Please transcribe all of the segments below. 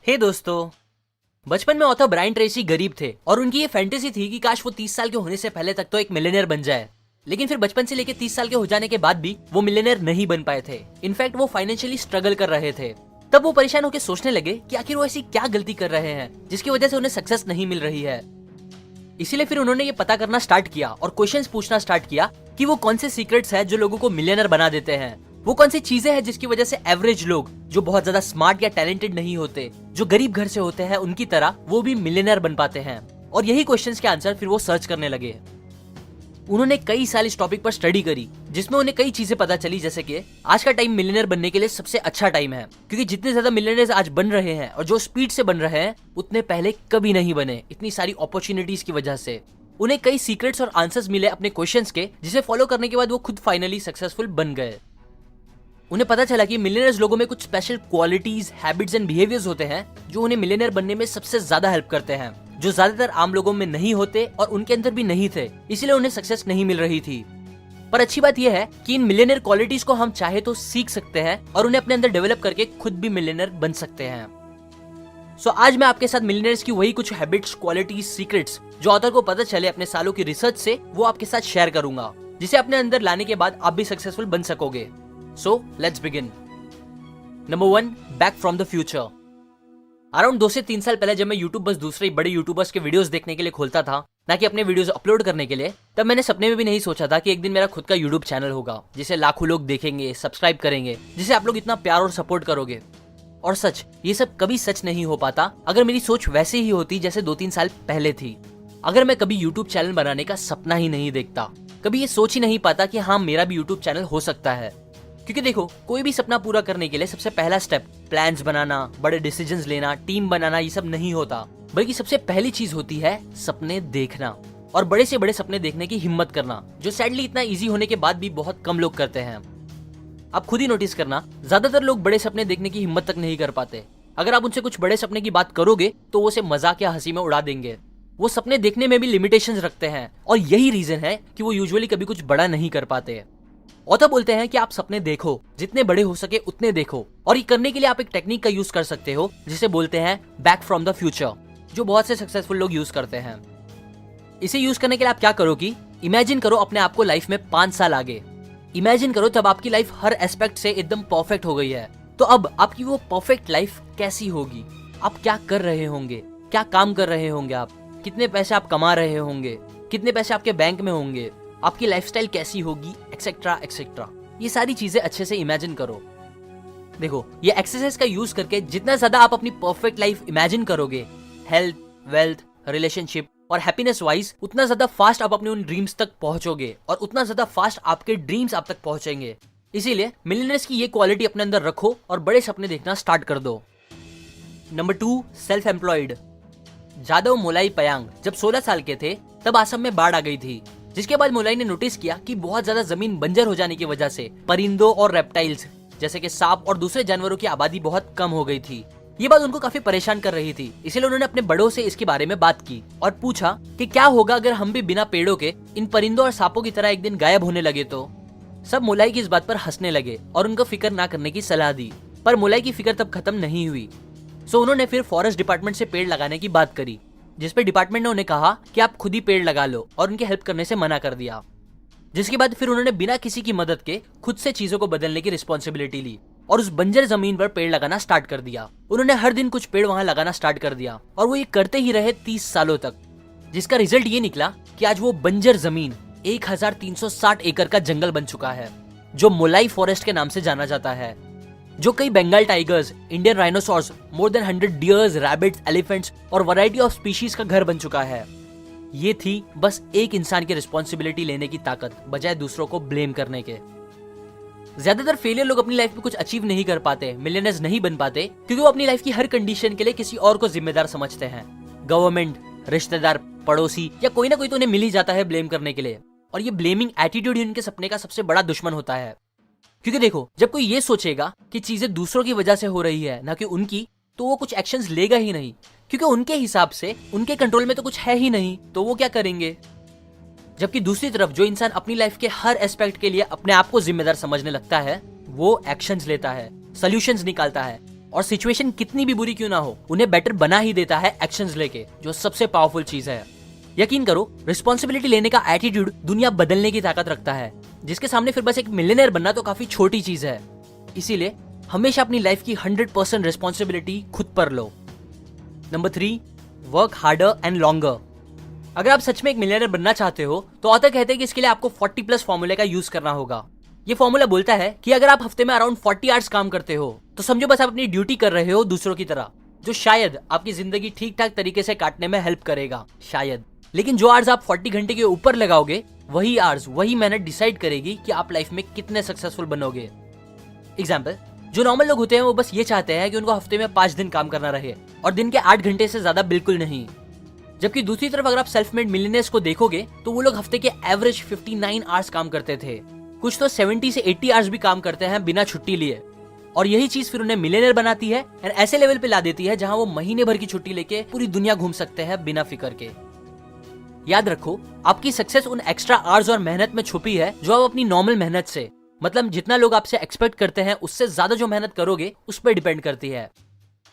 हे दोस्तों, बचपन में ऑथर ब्रायन ट्रेसी गरीब थे और उनकी ये फैंटेसी थी कि काश वो 30 साल के होने से पहले तक तो एक मिलियनेयर बन जाए। लेकिन फिर बचपन से लेकर 30 साल के हो जाने के बाद भी वो मिलियनेयर नहीं बन पाए थे। इनफैक्ट वो फाइनेंशियली स्ट्रगल कर रहे थे। तब वो परेशान होकर सोचने लगे कि आखिर वो ऐसी क्या गलती कर रहे हैं जिसकी वजह से उन्हें सक्सेस नहीं मिल रही है। इसीलिए फिर उन्होंने ये पता करना स्टार्ट किया और क्वेश्चंस पूछना स्टार्ट किया कि वो कौन से सीक्रेट्स हैं जो लोगों को मिलियनर बना देते हैं। वो कौन सी चीजें हैं जिसकी वजह से एवरेज लोग जो बहुत ज्यादा स्मार्ट या टैलेंटेड नहीं होते, जो गरीब घर से होते हैं, उनकी तरह वो भी मिलियनर बन पाते हैं। और यही क्वेश्चंस के आंसर फिर वो सर्च करने लगे। उन्होंने कई साल इस टॉपिक पर स्टडी करी, जिसमें उन्हें कई चीजें पता चली, जैसे कि आज का टाइम मिलियनर बनने के लिए सबसे अच्छा टाइम है, क्योंकि जितने ज्यादा मिलियनर्स आज बन रहे हैं और जो स्पीड से बन रहे हैं उतने पहले कभी नहीं बने, इतनी सारी अपॉर्चुनिटीज की वजह से। उन्हें कई सीक्रेट्स और आंसर्स मिले अपने क्वेश्चंस के, जिसे फॉलो करने के बाद वो खुद फाइनली सक्सेसफुल बन गए। उन्हें पता चला कि मिलियनर्स लोगों में कुछ special qualities, habits and behaviours होते हैं जो उन्हें मिलियनर बनने में सबसे ज्यादा हेल्प करते हैं, जो ज्यादातर आम लोगों में नहीं होते और उनके अंदर भी नहीं थे, इसीलिए उन्हें सक्सेस नहीं मिल रही थी। पर अच्छी बात यह है कि इन मिलियनर क्वालिटीज को हम चाहे तो सीख सकते हैं और उन्हें अपने अंदर डेवलप करके खुद भी मिलियनर बन सकते हैं। सो आज मैं आपके साथ मिलियनर्स की वही कुछ हैबिट्स, क्वालिटीज, सीक्रेट्स जो ऑथर को पता चले अपने सालों की रिसर्च से, वो आपके साथ शेयर करूंगा, जिसे अपने अंदर लाने के बाद आप भी सक्सेसफुल बन सकोगे। So let's begin. Number 1, back from the future. Around 2 से 3 साल पहले जब मैं यूट्यूब बस दूसरे बड़े यूट्यूबर्स के वीडियोस देखने के लिए खोलता था, ना कि अपने वीडियोस अपलोड करने के लिए, तब मैंने सपने में भी नहीं सोचा था कि एक दिन मेरा खुद का यूट्यूब चैनल होगा, जिसे लाखों लोग देखेंगे, सब्सक्राइब करेंगे, जिसे आप लोग इतना प्यार और सपोर्ट करोगे। और सच, ये सब कभी सच नहीं हो पाता अगर मेरी सोच वैसे ही होती जैसे 2-3 साल पहले थी। अगर मैं कभी यूट्यूब चैनल बनाने का सपना ही नहीं देखता, कभी ये सोच ही नहीं पाता कि हाँ, मेरा भी यूट्यूब चैनल हो सकता है। क्योंकि देखो, कोई भी सपना पूरा करने के लिए सबसे पहला स्टेप प्लान्स बनाना, बड़े डिसीजंस लेना, टीम बनाना, ये सब नहीं होता, बल्कि सबसे पहली चीज होती है सपने देखना और बड़े से बड़े सपने देखने की हिम्मत करना, जो सैडली इतना इजी होने के बाद भी बहुत कम लोग करते हैं। आप खुद ही नोटिस करना, ज्यादातर लोग बड़े सपने देखने की हिम्मत तक नहीं कर पाते। अगर आप उनसे कुछ बड़े सपने की बात करोगे तो वो उसे मजाक या हंसी में उड़ा देंगे। वो सपने देखने में भी लिमिटेशंस रखते हैं और यही रीजन है कि वो यूजुअली कभी कुछ बड़ा नहीं कर पाते। ऑथर बोलते हैं कि आप सपने देखो, जितने बड़े हो सके उतने देखो, और ये करने के लिए आप एक टेक्निक का यूज कर सकते हो जिसे बोलते हैं बैक फ्रॉम द फ्यूचर, जो बहुत से सक्सेसफुल लोग यूज करते हैं। इसे यूज करने के लिए आप क्या करो कि इमेजिन करो अपने आप को लाइफ में 5 साल आगे। इमेजिन करो तब आपकी लाइफ हर एस्पेक्ट से एकदम परफेक्ट हो गई है। तो अब आपकी वो परफेक्ट लाइफ कैसी होगी? आप क्या कर रहे होंगे? क्या काम कर रहे होंगे आप? कितने पैसे आप कमा रहे होंगे? कितने पैसे आपके बैंक में होंगे? आपकी लाइफस्टाइल कैसी होगी, एक्सेट्रा एक्सेट्रा। ये सारी चीजें अच्छे से इमेजिन करो। देखो, ये एक्सरसाइज का यूज करके जितना ज्यादा आप अपनी परफेक्ट लाइफ इमेजिन करोगे, हेल्थ, वेल्थ, रिलेशनशिप और हैप्पीनेस वाइज, उतना ज्यादा फास्ट आप अपने उन ड्रीम्स तक पहुंचोगे और उतना ज्यादा फास्ट आपके ड्रीम्स आप तक पहुंचेंगे। इसीलिए मिलियनर्स की ये क्वालिटी अपने अंदर रखो और बड़े सपने देखना स्टार्ट कर दो। Number 2, self employed. Jadav Molai Payeng जब 16 साल के थे तब असम में बाढ़ आ गई थी, जिसके बाद मोलाई ने नोटिस किया कि बहुत ज्यादा जमीन बंजर हो जाने की वजह से परिंदों और रेप्टाइल्स जैसे कि सांप और दूसरे जानवरों की आबादी बहुत कम हो गई थी। ये बात उनको काफी परेशान कर रही थी, इसलिए उन्होंने अपने बड़ों से इसके बारे में बात की और पूछा कि क्या होगा अगर हम भी बिना पेड़ों के इन परिंदों और सांपों की तरह एक दिन गायब होने लगे तो। सब मोलाई की इस बात पर हंसने लगे और उनको फिक्र ना करने की सलाह दी, पर मोलाई की फिक्र तब खत्म नहीं हुई। सो उन्होंने फिर फॉरेस्ट डिपार्टमेंट से पेड़ लगाने की बात करी, जिसपे डिपार्टमेंट ने उन्हें कहा कि आप खुद ही पेड़ लगा लो और उनके हेल्प करने से मना कर दिया। जिसके बाद फिर उन्होंने बिना किसी की मदद के खुद से चीजों को बदलने की रिस्पॉन्सिबिलिटी ली और उस बंजर जमीन पर पेड़ लगाना स्टार्ट कर दिया। उन्होंने हर दिन कुछ पेड़ वहां लगाना स्टार्ट कर दिया और वो ये करते ही रहे 30 सालों तक, जिसका रिजल्ट ये निकला कि आज वो बंजर जमीन 1360 एकड़ का जंगल बन चुका है, जो मोलाई फॉरेस्ट के नाम से जाना जाता है, जो कई Bengal tigers, Indian rhinoceros, more than 100 deers, rabbits, elephants और वैरायटी ऑफ स्पीशीज का घर बन चुका है। ये थी बस एक इंसान की रिस्पॉन्सिबिलिटी लेने की ताकत, बजाय दूसरों को ब्लेम करने के। ज्यादातर फेलियर लोग अपनी लाइफ में कुछ अचीव नहीं कर पाते, मिलियनर्स नहीं बन पाते, क्योंकि वो अपनी लाइफ की हर कंडीशन के लिए किसी और को जिम्मेदार समझते हैं। गवर्नमेंट, रिश्तेदार, पड़ोसी या कोई ना कोई तो उन्हें मिल ही जाता है ब्लेम करने के लिए। और ये ब्लेमिंग एटीट्यूड ही उनके सपने का सबसे बड़ा दुश्मन होता है। क्योंकि देखो, जब कोई ये सोचेगा कि चीजें दूसरों की वजह से हो रही है ना कि उनकी, तो वो कुछ एक्शंस लेगा ही नहीं, क्योंकि उनके हिसाब से उनके कंट्रोल में तो कुछ है ही नहीं, तो वो क्या करेंगे। जबकि दूसरी तरफ जो इंसान अपनी लाइफ के हर एस्पेक्ट के लिए अपने आप को जिम्मेदार समझने लगता है, वो एक्शंस लेता है, सॉल्यूशंस निकालता है, और सिचुएशन कितनी भी बुरी क्यों ना हो, उन्हें बेटर बना ही देता है एक्शंस लेके, जो सबसे पावरफुल चीज है। यकीन करो, रिस्पॉन्सिबिलिटी लेने का एटीट्यूड दुनिया बदलने की ताकत रखता है, जिसके सामने फिर बस एक मिलियनेयर बनना तो काफी छोटी चीज है। इसीलिए हमेशा अपनी लाइफ की 100% रिस्पॉन्सिबिलिटी खुद पर लो। Number 3, work harder and longer. अगर आप सच में एक मिलियनेयर बनना चाहते हो तो ऑथर कहते हैं कि इसके लिए आपको 40+ फॉर्मूले का यूज करना होगा। ये फॉर्मूला बोलता है कि अगर आप हफ्ते में अराउंड 40 आवर्स काम करते हो तो समझो बस आप अपनी ड्यूटी कर रहे हो दूसरों की तरह, जो शायद आपकी जिंदगी ठीक ठाक तरीके से काटने में हेल्प करेगा, शायद। लेकिन जो आवर्स आप 40 घंटे के ऊपर लगाओगे, वही आवर्स, वही मेहनत डिसाइड करेगी कि आप लाइफ में कितने सक्सेसफुल बनोगे। एग्जाम्पल, जो नॉर्मल लोग होते हैं वो बस ये चाहते हैं कि उनको हफ्ते में 5 दिन काम करना रहे और दिन के 8 घंटे से ज्यादा बिल्कुल नहीं। जबकि दूसरी तरफ अगर आप सेल्फ मेड मिलियनेयर्स को देखोगे तो वो लोग हफ्ते के एवरेज 59 आवर्स काम करते थे। कुछ तो 70 से 80 आवर्स भी काम करते हैं बिना छुट्टी लिए। और यही चीज फिर उन्हें मिलियनेयर बनाती है एंड ऐसे लेवल पे ला देती है जहां वो महीने भर की छुट्टी लेके पूरी दुनिया घूम सकते हैं बिना फिक्र के। याद रखो, आपकी सक्सेस उन एक्स्ट्रा आवर्स और मेहनत में छुपी है जो आप अपनी नॉर्मल मेहनत से, मतलब जितना लोग आपसे एक्सपेक्ट करते हैं उससे ज्यादा जो मेहनत करोगे उस पर डिपेंड करती है।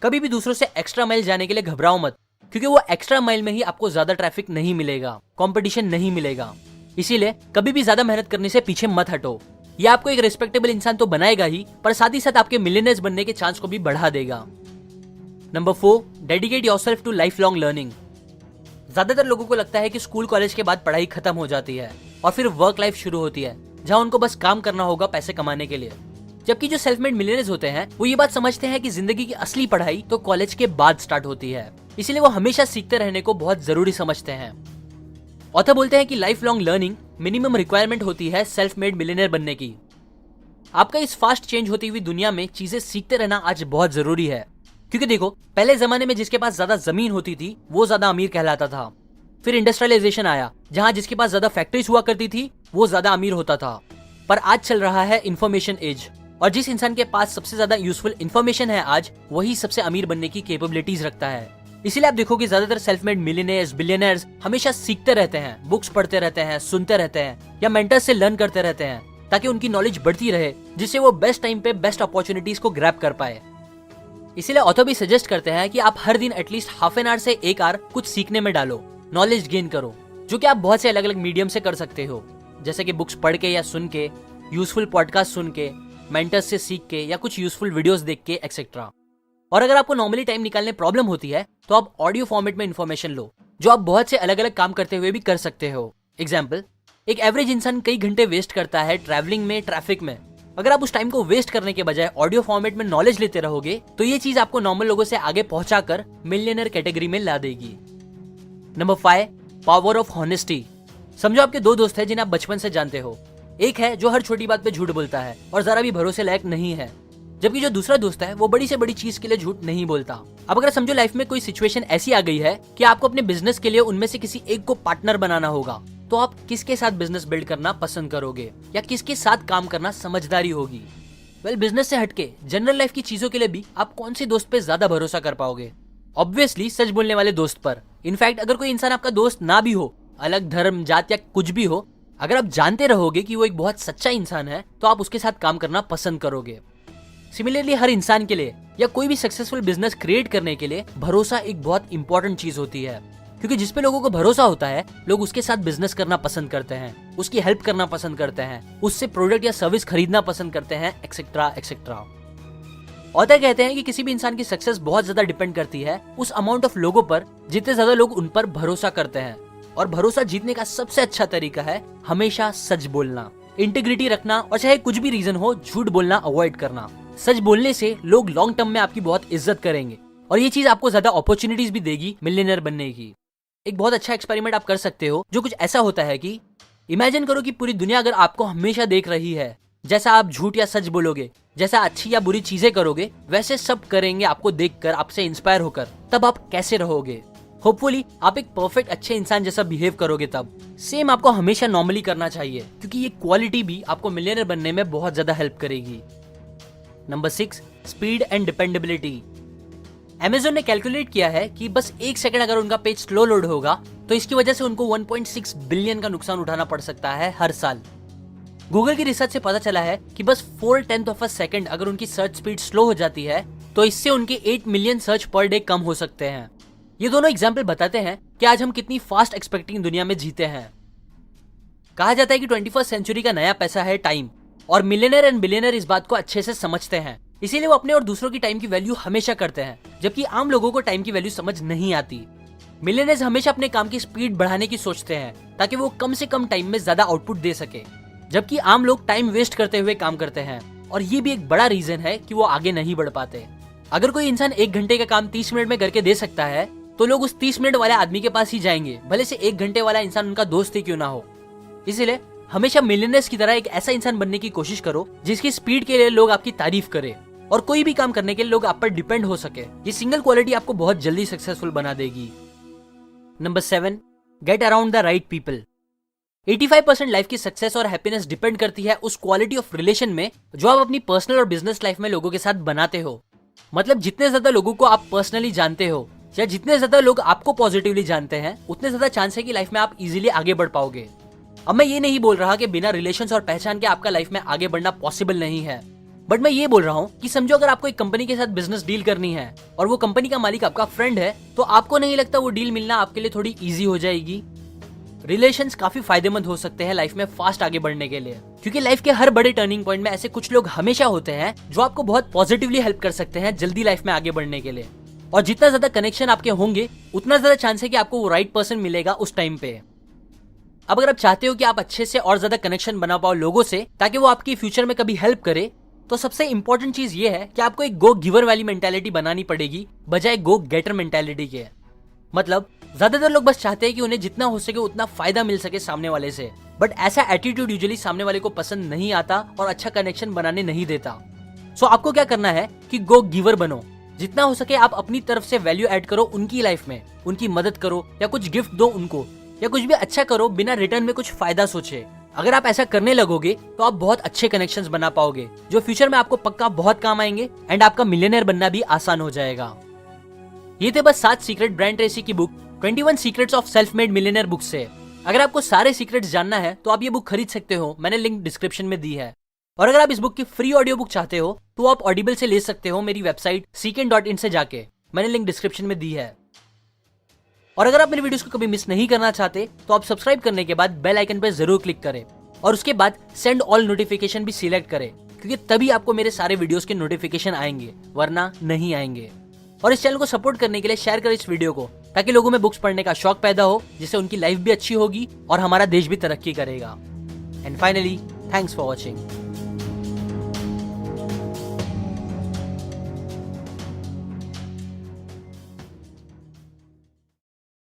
कभी भी दूसरों से एक्स्ट्रा माइल जाने के लिए घबराओ मत, क्योंकि वो एक्स्ट्रा माइल में ही आपको ज्यादा ट्रैफिक नहीं मिलेगा, कंपटीशन नहीं मिलेगा। इसीलिए कभी भी ज्यादा मेहनत करने से पीछे मत हटो। ये आपको एक रिस्पेक्टेबल इंसान तो बनाएगा ही, पर साथ ही साथ आपके मिलियनेयर्स बनने के चांस को भी बढ़ा देगा। Number 4, dedicate yourself to lifelong learning. ज्यादातर लोगों को लगता है कि स्कूल कॉलेज के बाद पढ़ाई खत्म हो जाती है और फिर वर्क लाइफ शुरू होती है, जहां उनको बस काम करना होगा पैसे कमाने के लिए। जबकि जो सेल्फ मेड मिलियनेयर्स होते हैं वो ये बात समझते हैं कि जिंदगी की असली पढ़ाई तो कॉलेज के बाद स्टार्ट होती है, इसीलिए वो हमेशा सीखते रहने को बहुत जरूरी समझते हैं। ऑथर बोलते हैं कि life long learning minimum requirement होती है सेल्फ मेड मिलियनेयर बनने की। आपका इस फास्ट चेंज होती हुई दुनिया में चीजें सीखते रहना आज बहुत जरूरी है, क्योंकि देखो, पहले जमाने में जिसके पास ज्यादा जमीन होती थी वो ज्यादा अमीर कहलाता था। फिर इंडस्ट्रियलाइजेशन आया, जहां जिसके पास ज्यादा फैक्ट्रीज हुआ करती थी वो ज्यादा अमीर होता था। पर आज चल रहा है इंफॉर्मेशन एज, और जिस इंसान के पास सबसे ज्यादा यूजफुल इंफॉर्मेशन है आज, वही सबसे अमीर बनने की कैपेबिलिटीज रखता है। इसीलिए आप देखोगे ज्यादातर सेल्फ मेड मिलियनेयर्स, बिलियनेयर्स हमेशा सीखते रहते हैं, बुक्स पढ़ते रहते हैं, सुनते रहते हैं या मेंटर्स से लर्न करते रहते हैं, ताकि उनकी नॉलेज बढ़ती रहे, जिससे वो बेस्ट टाइम पे बेस्ट अपॉर्चुनिटीज को ग्रैब कर पाए। इसीलिए ऑथर भी सजेस्ट करते हैं कि आप हर दिन एटलीस्ट हाफ एन आवर से 1 आवर कुछ सीखने में डालो, नॉलेज गेन करो, जो कि आप बहुत से अलग अलग मीडियम से कर सकते हो, जैसे कि बुक्स पढ़ के या सुन के, यूजफुल पॉडकास्ट सुन के, मेंटर्स से सीख के या कुछ यूजफुल वीडियोस देख के एक्सेट्रा। और अगर आपको नॉर्मली टाइम निकालने प्रॉब्लम होती है तो आप ऑडियो फॉर्मेट में इन्फॉर्मेशन लो, जो आप बहुत से अलग अलग काम करते हुए भी कर सकते हो। एग्जाम्पल, एक एवरेज इंसान कई घंटे वेस्ट करता है ट्रैवलिंग में, ट्रैफिक में। अगर आप उस टाइम को वेस्ट करने के बजाय ऑडियो फॉर्मेट में नॉलेज लेते रहोगे तो ये चीज आपको नॉर्मल लोगों से आगे पहुंचाकर मिलियनेयर कैटेगरी में ला देगी। Number 5, power of honesty. समझो आपके 2 दोस्त हैं जिन्हें आप बचपन से जानते हो। एक है जो हर छोटी बात पे झूठ बोलता है और जरा भी भरोसे लायक नहीं है, जबकि जो दूसरा दोस्त है वो बड़ी से बड़ी चीज के लिए झूठ नहीं बोलता। अब अगर समझो लाइफ में कोई सिचुएशन ऐसी आ गई है कि आपको अपने बिजनेस के लिए उनमें से किसी एक को पार्टनर बनाना होगा, तो आप किसके साथ बिजनेस बिल्ड करना पसंद करोगे या किसके साथ काम करना समझदारी होगी? वेल, बिजनेस से हटके जनरल लाइफ की चीजों के लिए भी आप कौन से दोस्त पे ज्यादा भरोसा कर पाओगे? ऑब्वियसली सच बोलने वाले दोस्त पर। इनफैक्ट अगर कोई इंसान आपका दोस्त ना भी हो, अलग धर्म, जात या कुछ भी हो, अगर आप जानते रहोगे कि वो एक बहुत सच्चा इंसान है तो आप उसके साथ काम करना पसंद करोगे। सिमिलरली हर इंसान के लिए या कोई भी सक्सेसफुल बिजनेस क्रिएट करने के लिए भरोसा एक बहुत इंपॉर्टेंट चीज होती है, क्योंकि जिस पे लोगों को भरोसा होता है लोग उसके साथ बिजनेस करना पसंद करते हैं, उसकी हेल्प करना पसंद करते हैं, उससे प्रोडक्ट या सर्विस खरीदना पसंद करते हैं, एक्सेट्रा एक्सेट्रा। ऑथर कहते हैं कि किसी भी इंसान की सक्सेस बहुत ज्यादा डिपेंड करती है उस अमाउंट ऑफ लोगों पर जितने ज्यादा लोग उन पर भरोसा करते हैं। और भरोसा जीतने का सबसे अच्छा तरीका है हमेशा सच बोलना, इंटीग्रिटी रखना, और चाहे कुछ भी रीजन हो झूठ बोलना अवॉइड करना। सच बोलने से लोग लॉन्ग टर्म में आपकी बहुत इज्जत करेंगे और ये चीज आपको ज्यादा अपॉर्चुनिटीज भी देगी मिलियनेयर बनने की। एक बहुत अच्छा एक्सपेरिमेंट आप कर सकते हो, जो कुछ ऐसा होता है कि इमेजिन करो कि पूरी दुनिया अगर आपको हमेशा देख रही है, जैसा आप झूठ या सच बोलोगे, जैसा अच्छी या बुरी चीजें करोगे, वैसे सब करेंगे आपको देखकर, आपसे इंस्पायर होकर, तब आप कैसे रहोगे? होपफुली आप एक परफेक्ट अच्छे इंसान जैसा बिहेव करोगे। तब सेम आपको हमेशा नॉर्मली करना चाहिए, क्योंकि ये क्वालिटी भी आपको मिलियनेयर बनने में बहुत ज्यादा हेल्प करेगी। Number 6, speed and dependability. Amazon ने कैलकुलेट किया है कि बस 1 सेकंड अगर उनका पेज स्लो लोड होगा तो इसकी वजह से उनको 1.6 बिलियन का नुकसान उठाना पड़ सकता है हर साल। गूगल की रिसर्च से पता चला है कि बस 4/10 ऑफ अ सेकंड अगर उनकी सर्च स्पीड स्लो हो जाती है तो इससे उनके 8 मिलियन सर्च पर डे कम हो सकते हैं। ये दोनों एग्जाम्पल बताते हैं कि आज हम कितनी फास्ट एक्सपेक्टिंग दुनिया में जीते हैं। कहा जाता है कि 21st सेंचुरी का नया पैसा है टाइम, और मिलियनर एंड बिलियनर इस बात को अच्छे से समझते हैं, इसीलिए वो अपने और दूसरों की टाइम की वैल्यू हमेशा करते हैं, जबकि आम लोगों को टाइम की वैल्यू समझ नहीं आती। मिलियनर्स हमेशा अपने काम की स्पीड बढ़ाने की सोचते हैं ताकि वो कम से कम टाइम में ज्यादा आउटपुट दे सके, जबकि आम लोग टाइम वेस्ट करते हुए काम करते हैं, और ये भी एक बड़ा रीजन है कि वो आगे नहीं बढ़ पाते। अगर कोई इंसान 1 घंटे का काम 30 मिनट में करके दे सकता है तो लोग उस 30 मिनट वाले आदमी के पास ही जाएंगे, भले से 1 घंटे वाला इंसान उनका दोस्त ही क्यों ना हो। इसीलिए हमेशा मिलियनर्स की तरह एक ऐसा इंसान बनने की कोशिश करो जिसकी स्पीड के लिए लोग आपकी तारीफ करें, और कोई भी काम करने के लिए लोग आप पर डिपेंड हो सके। ये सिंगल क्वालिटी आपको बहुत जल्दी सक्सेसफुल बना देगी। Number 7, get around the right people. 85% life की सक्सेस और हैप्पीनेस डिपेंड करती है उस क्वालिटी ऑफ रिलेशन में जो आप अपनी पर्सनल और बिजनेस लाइफ में लोगों के साथ बनाते हो। मतलब जितने ज्यादा लोगों को आप पर्सनली जानते हो या जितने ज्यादा लोग आपको पॉजिटिवली जानते हैं, उतने ज्यादा चांस है कि लाइफ में आप इजीली आगे बढ़ पाओगे। अब मैं ये नहीं बोल रहा कि बिना रिलेशंस और पहचान के आपका लाइफ में आगे बढ़ना पॉसिबल नहीं है, बट मैं ये बोल रहा हूँ कि समझो अगर आपको एक कंपनी के साथ बिजनेस डील करनी है और वो कंपनी का मालिक आपका फ्रेंड है, तो आपको नहीं लगता वो डील मिलना आपके लिए थोड़ी इजी हो जाएगी। रिलेशंस काफी फायदेमंद हो सकते हैं लाइफ में फास्ट आगे बढ़ने के लिए, क्योंकि लाइफ के हर बड़े टर्निंग पॉइंट में ऐसे कुछ लोग हमेशा होते हैं जो आपको बहुत पॉजिटिवली हेल्प कर सकते हैं जल्दी लाइफ में आगे बढ़ने के लिए। और जितना ज्यादा कनेक्शन आपके होंगे उतना ज्यादा चांस है कि आपको वो राइट पर्सन मिलेगा उस टाइम पे। अब अगर आप चाहते हो कि आप अच्छे से और ज्यादा कनेक्शन बना पाओ लोगों से ताकि वो आपकी फ्यूचर में कभी हेल्प करे, तो सबसे इंपॉर्टेंट चीज ये है कि आपको एक गो गिवर वाली मेंटालिटी बनानी पड़ेगी बजाय गो गेटर मेंटालिटी के। मतलब ज्यादातर लोग बस चाहते हैं कि उन्हें जितना हो सके उतना फायदा मिल सके सामने वाले से, बट ऐसा एटीट्यूड यूजुअली सामने वाले को पसंद नहीं आता और अच्छा कनेक्शन बनाने नहीं देता। सो आपको क्या करना है कि गो गिवर बनो। जितना हो सके आप अपनी तरफ से वैल्यू ऐड करो उनकी लाइफ में, उनकी मदद करो या कुछ गिफ्ट दो उनको, या कुछ भी अच्छा करो बिना रिटर्न में कुछ फायदा सोचे। अगर आप ऐसा करने लगोगे तो आप बहुत अच्छे कनेक्शंस बना पाओगे जो फ्यूचर में आपको पक्का बहुत काम आएंगे, एंड आपका मिलियनेयर बनना भी आसान हो जाएगा। ये थे बस 7 सीक्रेट ब्रायन ट्रेसी की book 21 secrets of self made millionaire book से। अगर आपको सारे सीक्रेट्स जानना है तो आप ये बुक खरीद सकते हो, मैंने लिंक डिस्क्रिप्शन में दी है। और अगर आप इस बुक की फ्री ऑडियो बुक चाहते हो तो आप ऑडिबल से ले सकते हो मेरी वेबसाइट seekn.in से जाके, मैंने लिंक डिस्क्रिप्शन में दी है। और अगर आप मेरी वीडियोस को कभी मिस नहीं करना चाहते तो आप सब्सक्राइब करने के बाद बेल आइकन पर जरूर क्लिक करें और उसके बाद सेंड ऑल नोटिफिकेशन भी सिलेक्ट करें, क्योंकि तभी आपको मेरे सारे वीडियोस के नोटिफिकेशन आएंगे, वरना नहीं आएंगे। और इस चैनल को सपोर्ट करने के लिए शेयर करें इस वीडियो को, ताकि लोगों में बुक्स पढ़ने का शौक पैदा हो, जिससे उनकी लाइफ भी अच्छी होगी और हमारा देश भी तरक्की करेगा। And finally, thanks for watching.